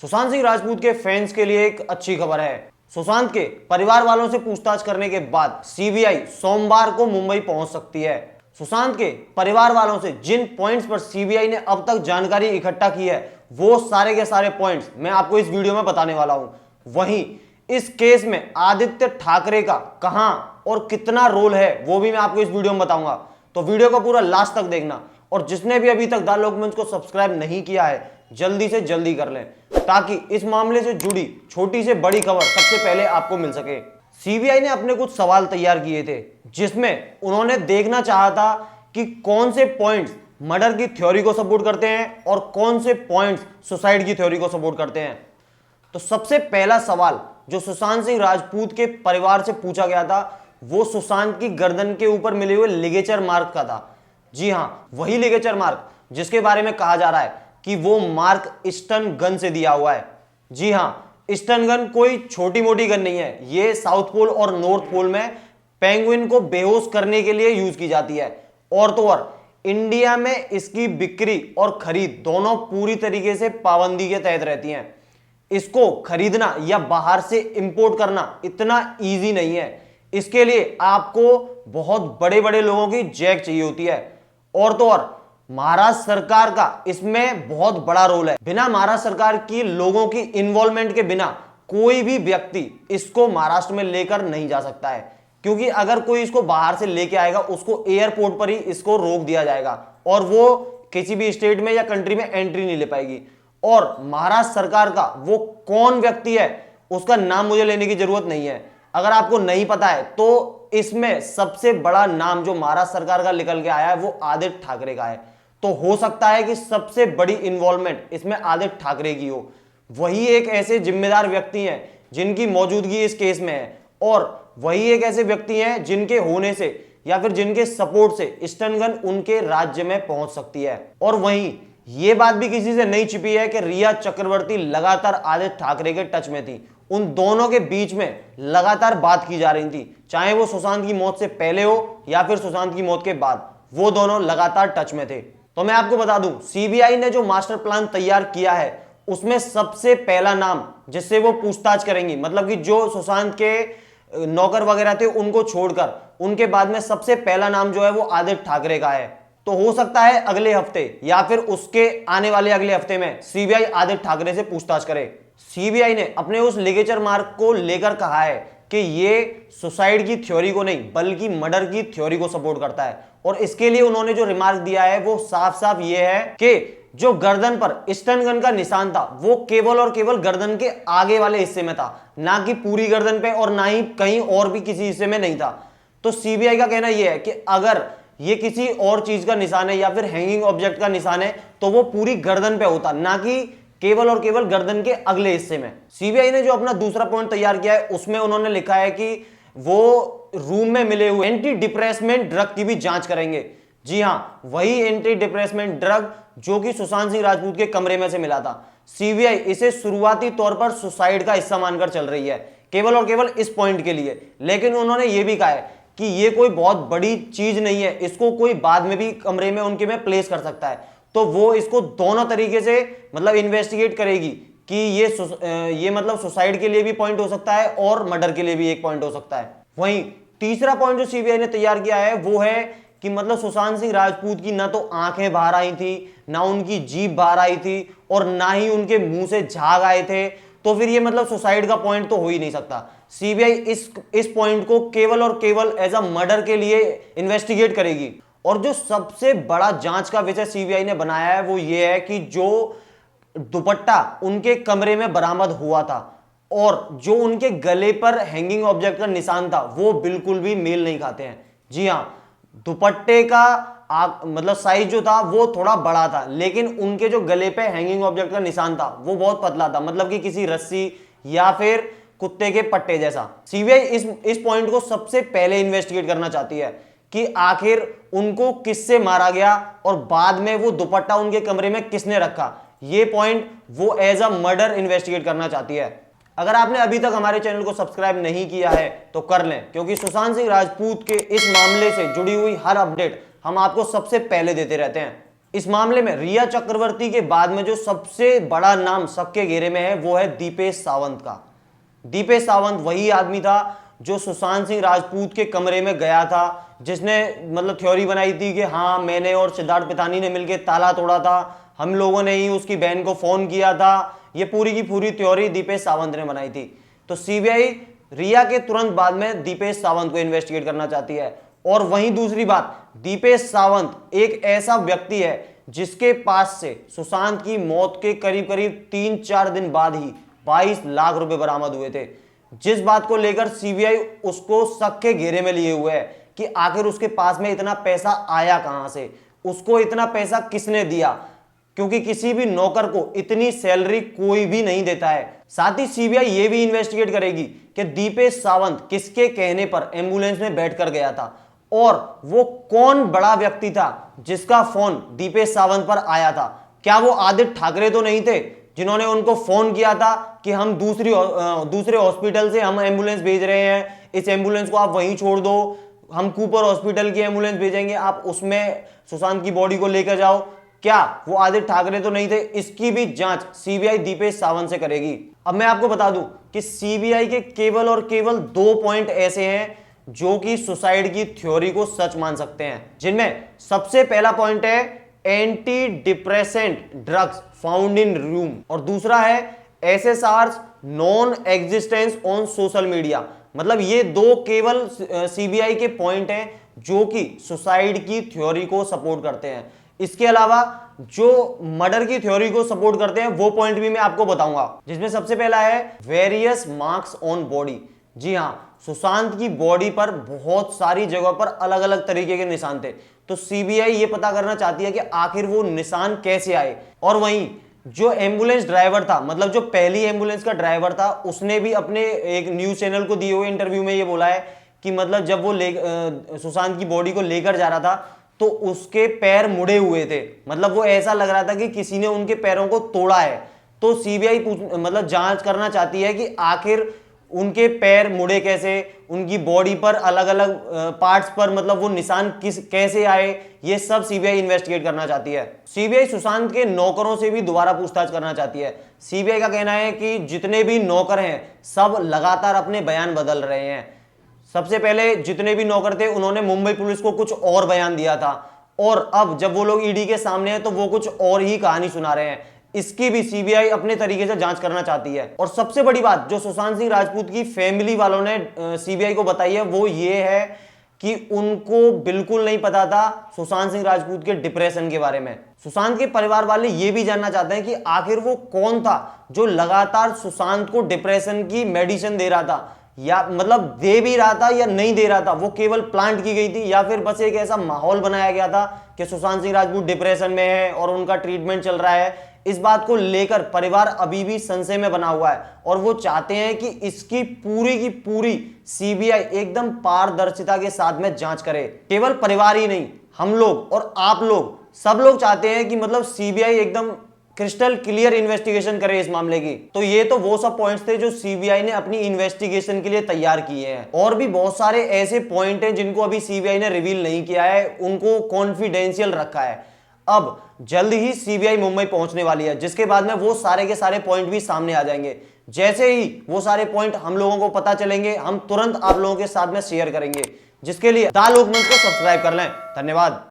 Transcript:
सुशांत सिंह राजपूत के फैंस के लिए एक अच्छी खबर है। सुशांत के परिवार वालों से पूछताछ करने के बाद सीबीआई सोमवार को मुंबई पहुंच सकती है। सुशांत के परिवार वालों से जिन पॉइंट्स पर सीबीआई ने अब तक जानकारी इकट्ठा की है वो सारे के सारे पॉइंट्स मैं आपको इस वीडियो में बताने वाला हूं। वहीं इस केस में आदित्य ठाकरे का कहां और कितना रोल है वो भी मैं आपको इस वीडियो में बताऊंगा। तो वीडियो को पूरा लास्ट तक देखना और जिसने भी अभी तक द लोकमंच को सब्सक्राइब नहीं किया है जल्दी से जल्दी कर लें ताकि इस मामले से जुड़ी छोटी से बड़ी खबर सबसे पहले आपको मिल सके। सीबीआई ने अपने कुछ सवाल तैयार किए थे जिसमें उन्होंने देखना चाहा था कि कौन से पॉइंट्स मर्डर की थ्योरी को सपोर्ट करते हैं और कौन से पॉइंट्स सुसाइड की थ्योरी को सपोर्ट करते हैं। तो सबसे पहला सवाल जो सुशांत सिंह राजपूत के परिवार से पूछा गया था वो सुशांत की गर्दन के ऊपर मिले हुए लिगेचर मार्क का था। जी हां, वही लिगेचर मार्क जिसके बारे में कहा जा रहा है कि वो मार्क स्टन गन से दिया हुआ है। जी हां, स्टन गन कोई छोटी मोटी गन नहीं है, ये साउथ पोल और नॉर्थ पोल में पेंगुइन को बेहोश करने के लिए यूज की जाती है। और तो और इंडिया में इसकी बिक्री और खरीद दोनों पूरी तरीके से पाबंदी के तहत रहती हैं। इसको खरीदना या बाहर से इंपोर्ट करना इतना इजी नहीं है। इसके लिए आपको बहुत बड़े बड़े लोगों की जैक चाहिए होती है। और तो और महाराष्ट्र सरकार का इसमें बहुत बड़ा रोल है। बिना महाराष्ट्र सरकार की लोगों की इन्वॉल्वमेंट के बिना कोई भी व्यक्ति इसको महाराष्ट्र में लेकर नहीं जा सकता है, क्योंकि अगर कोई इसको बाहर से लेके आएगा उसको एयरपोर्ट पर ही इसको रोक दिया जाएगा और वो किसी भी स्टेट में या कंट्री में एंट्री नहीं ले पाएगी। और महाराष्ट्र सरकार का वो कौन व्यक्ति है उसका नाम मुझे लेने की जरूरत नहीं है। अगर आपको नहीं पता है तो इसमें सबसे बड़ा नाम जो महाराष्ट्र सरकार का निकल के आया है वो आदित्य ठाकरे का है। तो हो सकता है कि सबसे बड़ी इन्वॉल्वमेंट इसमें आदित्य ठाकरे की हो। वही एक ऐसे जिम्मेदार व्यक्ति हैं जिनकी मौजूदगी इस केस में है और वही एक ऐसे व्यक्ति हैं जिनके होने से या फिर जिनके सपोर्ट से स्टन गन उनके राज्य में पहुंच सकती है। और वहीं यह बात भी किसी से नहीं छिपी है कि रिया चक्रवर्ती लगातार आदित्य ठाकरे के टच में थी। उन दोनों के बीच में लगातार बात की जा रही थी, चाहे वो सुशांत की मौत से पहले हो या फिर सुशांत की मौत के बाद, वो दोनों लगातार टच में थे। तो मैं आपको बता दूं, सीबीआई ने जो मास्टर प्लान तैयार किया है उसमें सबसे पहला नाम जिससे वो पूछताछ करेंगी, मतलब कि जो सुशांत के नौकर वगैरह थे उनको छोड़कर उनके बाद में सबसे पहला नाम जो है वो आदित्य ठाकरे का है। तो हो सकता है अगले हफ्ते या फिर उसके आने वाले अगले हफ्ते में सीबीआई आदित्य ठाकरे से पूछताछ करे। सीबीआई ने अपने उस लिगेचर मार्क को लेकर कहा है कि ये सुसाइड की थ्योरी को नहीं बल्कि मर्डर की थ्योरी को सपोर्ट करता है। और इसके लिए उन्होंने जो रिमार्क दिया है वो साफ साफ ये है कि जो गर्दन पर स्टन गन का निशान था वो केवल और केवल गर्दन के आगे वाले हिस्से में था, ना कि पूरी गर्दन पे और ना ही कहीं और भी किसी हिस्से में नहीं था। तो सीबीआई का कहना यह है कि अगर ये किसी और चीज का निशान है या फिर हैंगिंग ऑब्जेक्ट का निशान है तो वो पूरी गर्दन पे होता, ना कि केवल और केवल गर्दन के अगले हिस्से में। सीबीआई ने जो अपना दूसरा पॉइंट तैयार किया है उसमें उन्होंने लिखा है कि वो रूम में मिले हुए एंटी डिप्रेसमेंट ड्रग की भी जांच करेंगे। जी हां, वही एंटी डिप्रेसमेंट ड्रग जो कि सुशांत सिंह राजपूत के कमरे में से मिला था। सीबीआई इसे शुरुआती तौर पर सुसाइड का हिस्सा मानकर चल रही है, केवल और केवल इस पॉइंट के लिए। लेकिन उन्होंने ये भी कहा है कि ये कोई बहुत बड़ी चीज नहीं है, इसको कोई बाद में भी कमरे में उनके में प्लेस कर सकता है। तो वो इसको दोनों तरीके से मतलब इन्वेस्टिगेट करेगी कि ये मतलब सुसाइड के लिए भी पॉइंट हो सकता है और मर्डर के लिए भी एक पॉइंट हो सकता है। वहीं तीसरा पॉइंट जो सीबीआई ने तैयार किया है वो है कि मतलब सुशांत सिंह राजपूत की ना तो आंखें बाहर आई थी, ना उनकी जीभ बाहर आई थी और ना ही उनके मुंह से झाग आए थे। तो फिर ये मतलब सुसाइड का पॉइंट तो हो ही नहीं सकता। सीबीआई इस पॉइंट को केवल और केवल एज अ मर्डर के लिए इन्वेस्टिगेट करेगी। और जो सबसे बड़ा जांच का विषय सीबीआई ने बनाया है वो ये है कि जो दुपट्टा उनके कमरे में बरामद हुआ था और जो उनके गले पर हैंगिंग ऑब्जेक्ट का निशान था वो बिल्कुल भी मेल नहीं खाते हैं। जी हां, दुपट्टे का मतलब साइज जो था वो थोड़ा बड़ा था, लेकिन उनके जो गले पे हैंगिंग ऑब्जेक्ट का निशान था वो बहुत पतला था, मतलब कि किसी रस्सी या फिर कुत्ते के पट्टे जैसा। सीबीआई इस पॉइंट को सबसे पहले इन्वेस्टिगेट करना चाहती है कि आखिर उनको किससे मारा गया और बाद में वो दुपट्टा उनके कमरे में किसने रखा। ये पॉइंट वो एज अ मर्डर इन्वेस्टिगेट करना चाहती है। अगर आपने अभी तक हमारे चैनल को सब्सक्राइब नहीं किया है तो कर लें, क्योंकि सुशांत सिंह राजपूत के इस मामले से जुड़ी हुई हर अपडेट हम आपको सबसे पहले देते रहते हैं। इस मामले में रिया चक्रवर्ती के बाद में जो सबसे बड़ा नाम सबके घेरे में है वो है दीपेश सावंत का। दीपेश सावंत वही आदमी था जो सुशांत सिंह राजपूत के कमरे में गया था, जिसने मतलब थ्योरी बनाई थी कि हाँ मैंने और सिद्धार्थ पितानी ने मिलकर ताला तोड़ा था, हम लोगों ने ही उसकी बहन को फोन किया था। ये पूरी की पूरी थ्योरी दीपेश सावंत ने बनाई थी। तो सीबीआई रिया के तुरंत बाद में दीपेश सावंत को इन्वेस्टिगेट करना चाहती है। और वहीं दूसरी बात, दीपेश सावंत एक ऐसा व्यक्ति है जिसके पास से सुशांत की मौत के करीब करीब 3-4 दिन बाद ही 22 लाख रुपए बरामद हुए थे, जिस बात को लेकर सीबीआई उसको शक के घेरे में लिए हुए है कि आखिर उसके पास में इतना पैसा आया कहां से, उसको इतना पैसा किसने दिया, क्योंकि किसी भी नौकर को इतनी सैलरी कोई भी नहीं देता है। साथ ही सीबीआई ये भी इन्वेस्टिगेट करेगी कि दीपेश सावंत किसके कहने पर एम्बुलेंस में बैठकर गया था और वो कौन बड़ा व्यक्ति था जिसका फोन दीपेश सावंत पर आया था। क्या वो आदित्य ठाकरे तो नहीं थे जिन्होंने उनको फोन किया था कि हम दूसरे हॉस्पिटल से हम एम्बुलेंस भेज रहे हैं, इस एम्बुलेंस को आप वहीं छोड़ दो, हम कूपर हॉस्पिटल की एम्बुलेंस भेजेंगे, आप उसमें सुशांत की बॉडी को लेकर जाओ। क्या वो आदित्य ठाकरे तो नहीं थे? इसकी भी जांच सीबीआई दीपेश सावंत से करेगी। अब मैं आपको बता दूं कि सीबीआई के केवल और केवल 2 पॉइंट ऐसे हैं जो कि सुसाइड की थ्योरी को सच मान सकते हैं, जिनमें सबसे पहला पॉइंट है anti depressant drugs found in room और दूसरा है SSR's non existence on social media. मतलब ये 2 केवल सीबीआई के पॉइंट हैं जो कि सुसाइड की थ्योरी को सपोर्ट करते हैं। इसके अलावा जो मर्डर की थ्योरी को सपोर्ट करते हैं वो पॉइंट भी मैं आपको बताऊंगा, जिसमें सबसे पहला है वेरियस मार्क्स ऑन बॉडी। जी हां, सुशांत की बॉडी पर बहुत सारी जगहों पर अलग अलग तरीके के निशान थे। तो सीबीआई ये पता करना चाहती है कि आखिर वो निशान कैसे आए। और वहीं जो एम्बुलेंस ड्राइवर था, मतलब जो पहली एम्बुलेंस का ड्राइवर था, उसने भी अपने एक न्यूज चैनल को दिए हुए इंटरव्यू में ये बोला है कि मतलब जब वो सुशांत की बॉडी को लेकर जा रहा था तो उसके पैर मुड़े हुए थे, मतलब वो ऐसा लग रहा था कि किसी ने उनके पैरों को तोड़ा है। तो सीबीआई मतलब जांच करना चाहती है कि आखिर उनके पैर मुड़े कैसे, उनकी बॉडी पर अलग अलग पार्ट्स पर मतलब वो निशान कैसे आए, ये सब सीबीआई इन्वेस्टिगेट करना चाहती है। सीबीआई सुशांत के नौकरों से भी दोबारा पूछताछ करना चाहती है। सीबीआई का कहना है कि जितने भी नौकर हैं सब लगातार अपने बयान बदल रहे हैं। सबसे पहले जितने भी नौकर थे उन्होंने मुंबई पुलिस को कुछ और बयान दिया था और अब जब वो लोग ईडी के सामने हैं तो वो कुछ और ही कहानी सुना रहे हैं। इसकी भी सीबीआई अपने तरीके से जांच करना चाहती है। और सबसे बड़ी बात जो सुशांत सिंह राजपूत की फैमिली वालों ने सीबीआई को बताई है वो ये है कि उनको बिल्कुल नहीं पता था सुशांत सिंह राजपूत के डिप्रेशन के बारे में। सुशांत के परिवार वाले ये भी जानना चाहते हैं कि आखिर वो कौन था जो लगातार सुशांत को डिप्रेशन की मेडिसिन दे रहा था, या मतलब दे भी रहा था या नहीं दे रहा था, वो केवल प्लांट की गई थी या फिर बस एक ऐसा माहौल बनाया गया था कि सुशांत सिंह राजपूत डिप्रेशन में है और उनका ट्रीटमेंट चल रहा है। इस बात को लेकर परिवार अभी भी संशय में बना हुआ है और वो चाहते हैं कि इसकी पूरी की पूरी सीबीआई एकदम पारदर्शिता के साथ में जांच करे। केवल परिवार ही नहीं, हम लोग और आप लोग सब लोग चाहते हैं कि मतलब सीबीआई एकदम क्रिस्टल क्लियर इन्वेस्टिगेशन करे इस मामले की। तो ये तो वो सब पॉइंट्स थे जो सीबीआई ने अपनी इन्वेस्टिगेशन के लिए तैयार किए हैं। और भी बहुत सारे ऐसे पॉइंट हैं जिनको अभी सीबीआई ने रिवील नहीं किया है, उनको कॉन्फिडेंशियल रखा है। अब जल्द ही सीबीआई मुंबई पहुंचने वाली है, जिसके बाद में वो सारे के सारे पॉइंट भी सामने आ जाएंगे। जैसे ही वो सारे पॉइंट हम लोगों को पता चलेंगे हम तुरंत आप लोगों के साथ में शेयर करेंगे, जिसके लिए द लोकमंच को सब्सक्राइब कर लें। धन्यवाद।